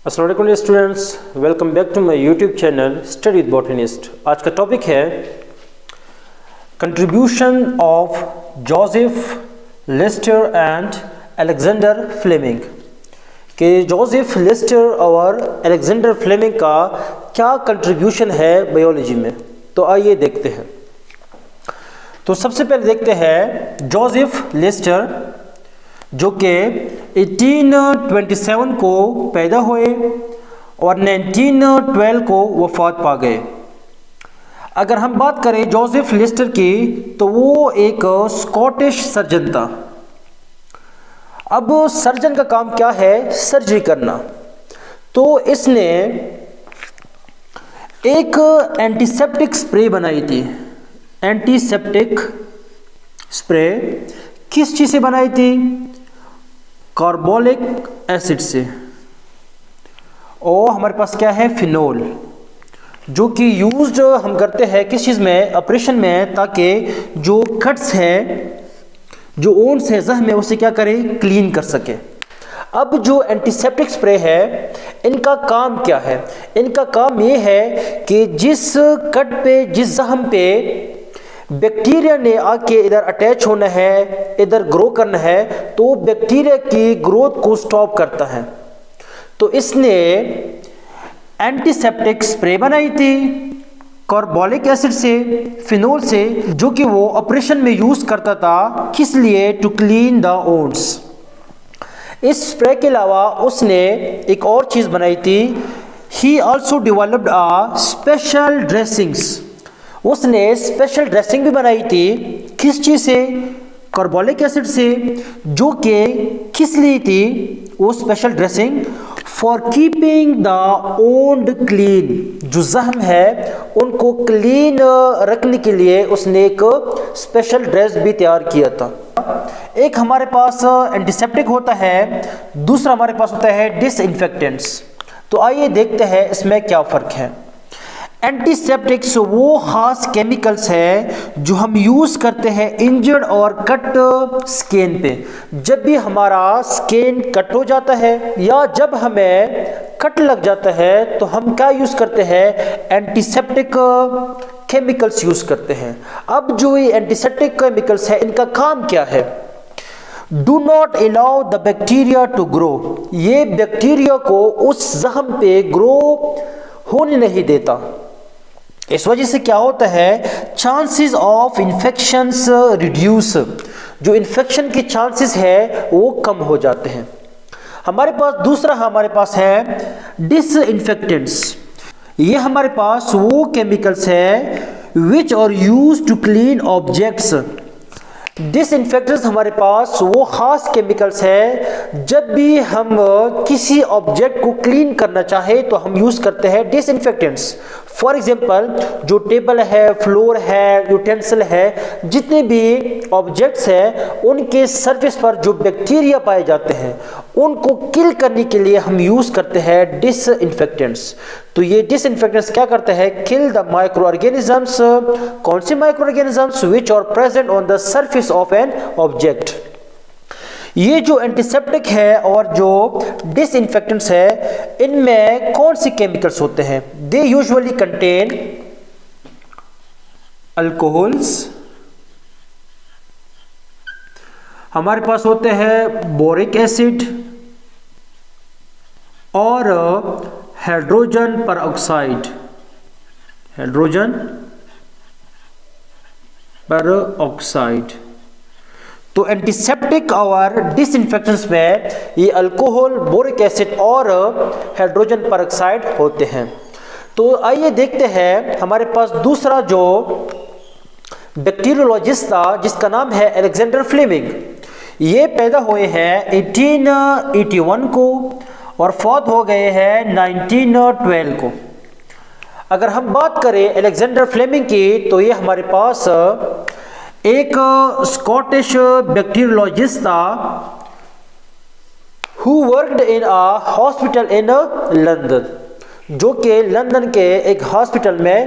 अस्सलाम वालेकुम students, welcome back to my YouTube channel study with botanist. आज का टॉपिक है contribution of Joseph Lister and Alexander Fleming. कि जोसेफ लिस्टर और अलेक्जेंडर फ्लेमिंग का क्या कंट्रीब्यूशन है बायोलॉजी में, तो आइए देखते हैं। तो सबसे पहले देखते हैं जोसेफ लिस्टर, जो कि 1827 को पैदा हुए और 1912 को वफात पा गए। अगर हम बात करें जोसेफ लिस्टर की, तो वो एक स्कॉटिश सर्जन था। अब सर्जन का काम क्या है? सर्जरी करना। तो इसने एक एंटीसेप्टिक स्प्रे बनाई थी। एंटीसेप्टिक स्प्रे किस चीज़ से बनाई थी? कार्बोलिक एसिड से। और हमारे पास क्या है? फिनोल, जो कि यूज्ड हम करते हैं किस चीज़ में? ऑपरेशन में, ताकि जो कट्स हैं, जो ओन्स है, जख्म है, उसे क्या करें? क्लीन कर सके। अब जो एंटीसेप्टिक स्प्रे है, इनका काम क्या है? इनका काम ये है कि जिस कट पे, जिस जख्म पे बैक्टीरिया ने आके इधर अटैच होना है, इधर ग्रो करना है, तो बैक्टीरिया की ग्रोथ को स्टॉप करता है। तो इसने एंटीसेप्टिक स्प्रे बनाई थी कार्बोलिक एसिड से, फिनोल से, जो कि वो ऑपरेशन में यूज करता था। किस लिए? To clean the wounds. इस स्प्रे के अलावा उसने एक और चीज बनाई थी। He also developed a special dressings. उसने स्पेशल ड्रेसिंग भी बनाई थी। किस चीज़ से? कार्बोलिक एसिड से। जो कि किस लिए थी वो special dressing? For keeping the owned clean. जो जख्म है उनको क्लीन रखने के लिए उसने एक स्पेशल ड्रेस भी तैयार किया था। एक हमारे पास एंटीसेप्टिक होता है, दूसरा हमारे पास होता है डिसइंफेक्टेंट्स। तो आइए देखते हैं इसमें क्या फ़र्क है। एंटीसेप्टिक्स वो खास केमिकल्स हैं जो हम यूज़ करते हैं इंजर्ड और कट स्किन पे। जब भी हमारा स्किन कट हो जाता है या जब हमें कट लग जाता है, तो हम क्या यूज़ करते हैं? एंटीसेप्टिक केमिकल्स यूज़ करते हैं। अब जो ये एंटीसेप्टिक केमिकल्स है, इनका काम क्या है? Do not allow the bacteria to grow. ये बैक्टीरिया को उस जख्म पे ग्रो होने नहीं देता। इस वजह से क्या होता है? Chances of infections reduce. जो इन्फेक्शन के चांसेस है वो कम हो जाते हैं। हमारे पास है डिसइंफेक्टेंट्स। ये हमारे पास वो केमिकल्स है which are used to clean objects. Disinfectants हमारे पास वो खास केमिकल्स है, जब भी हम किसी ऑब्जेक्ट को क्लीन करना चाहे तो हम यूज करते हैं डिसइंफेक्टेंट्स। फॉर एग्जांपल, जो टेबल है, फ्लोर है, यूटेंसिल है, जितने भी ऑब्जेक्ट्स हैं, उनके सरफेस पर जो बैक्टीरिया पाए जाते हैं उनको किल करने के लिए हम यूज करते हैं डिसइंफेक्टेंट्स। तो ये डिसइंफेक्टेंट्स क्या करते हैं? Kill the micro organisms. कौन से micro organisms? Which are present on the surface of an object. ये जो एंटीसेप्टिक है और जो डिसइंफेक्टेंट्स है, इनमें कौन से केमिकल्स होते हैं? They usually contain alcohols. हमारे पास होते हैं बोरिक एसिड और हाइड्रोजन परऑक्साइड। Hydrogen peroxide. तो एंटीसेप्टिक और डिसइंफेक्टेंट्स में ये अल्कोहल, बोरिक एसिड और हाइड्रोजन परऑक्साइड होते हैं। तो आइए देखते हैं, हमारे पास दूसरा जो बैक्टीरियोलॉजिस्ट था, जिसका नाम है अलेक्जेंडर फ्लेमिंग। ये पैदा हुए हैं 1881 को और फौत हो गए हैं 1912 को। अगर हम बात करें अलेक्जेंडर फ्लेमिंग की, तो ये हमारे पास एक स्कॉटिश बैक्टीरियोलॉजिस्ट था who worked in a hospital in London, जो कि लंदन के एक हॉस्पिटल में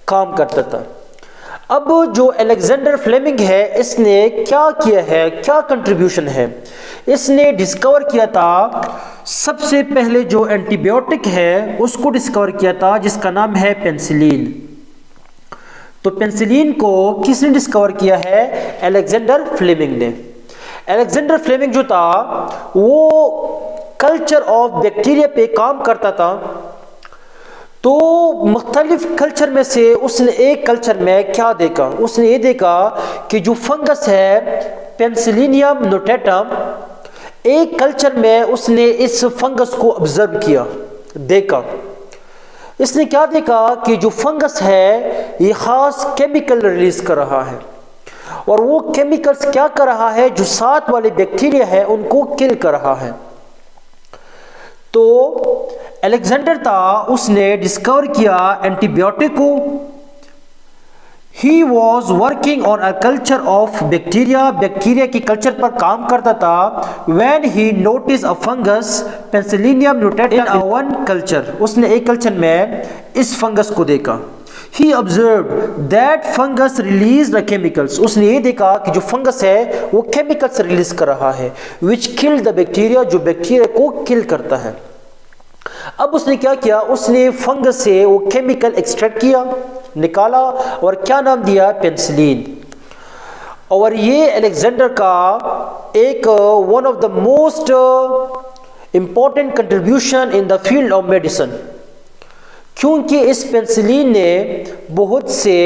काम करता था। अब जो अलेक्जेंडर फ्लेमिंग है, इसने क्या किया है, क्या कंट्रीब्यूशन है, इसने डिस्कवर किया था सबसे पहले जो एंटीबायोटिक है उसको डिस्कवर किया था, जिसका नाम है पेनिसिलिन। तो पेनिसिलिन को किसने डिस्कवर किया है? अलेक्जेंडर फ्लेमिंग ने। अलेक्जेंडर फ्लेमिंग जो था वो कल्चर ऑफ बैक्टीरिया पे काम करता था। तो मुख्तलिफ कल्चर में से उसने एक कल्चर में क्या देखा, उसने ये देखा कि जो फंगस है पेनिसिलियम नोटेटम, एक कल्चर में उसने इस फंगस को ऑब्जर्व किया, देखा। इसने क्या देखा कि जो फंगस है ये खास केमिकल रिलीज कर रहा है, और वो केमिकल्स क्या कर रहा है, जो साथ वाले बैक्टीरिया है उनको किल कर रहा है। तो अलेक्जेंडर था, उसने डिस्कवर किया एंटीबायोटिक को। He was working on a culture of bacteria, bacteria की कल्चर पर काम करता था। When he notice a fungus penicillium notatum in one culture, उसने एक कल्चर में इस फंगस को देखा। He observed that fungus release the chemicals, उसने ये देखा कि जो फंगस है वो केमिकल्स रिलीज कर रहा है, विच किल द बैक्टीरिया, जो बैक्टीरिया को किल करता है। अब उसने क्या किया, उसने फंगस से वो केमिकल एक्सट्रैक्ट किया, निकाला, और क्या नाम दिया? पेनिसिलिन। और ये अलेक्जेंडर का एक one of the most important contribution in the field of medicine, क्योंकि इस पेनिसिलिन ने बहुत से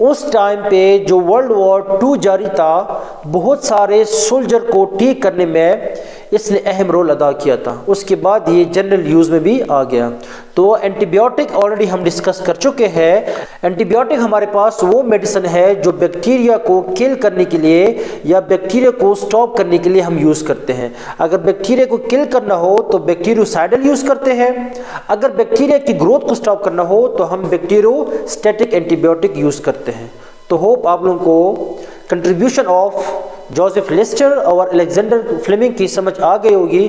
उस टाइम पे जो वर्ल्ड वॉर 2 जारी था, बहुत सारे सोल्जर को ठीक करने में इसने अहम रोल अदा किया था। उसके बाद ये जनरल यूज़ में भी आ गया। तो एंटीबायोटिक ऑलरेडी हम डिस्कस कर चुके हैं। एंटीबायोटिक हमारे पास वो मेडिसिन है जो बैक्टीरिया को किल करने के लिए या बैक्टीरिया को स्टॉप करने के लिए हम यूज़ करते हैं। अगर बैक्टीरिया को किल करना हो तो बैक्टीरियोसाइडल यूज़ करते हैं, अगर बैक्टीरिया की ग्रोथ को स्टॉप करना हो तो हम बैक्टीरियोस्टैटिक एंटीबायोटिक यूज़ करते हैं। तो होप आप लोगों को कंट्रीब्यूशन ऑफ जोसेफ लिस्टर और अलेक्जेंडर फ्लेमिंग की समझ आ गई होगी।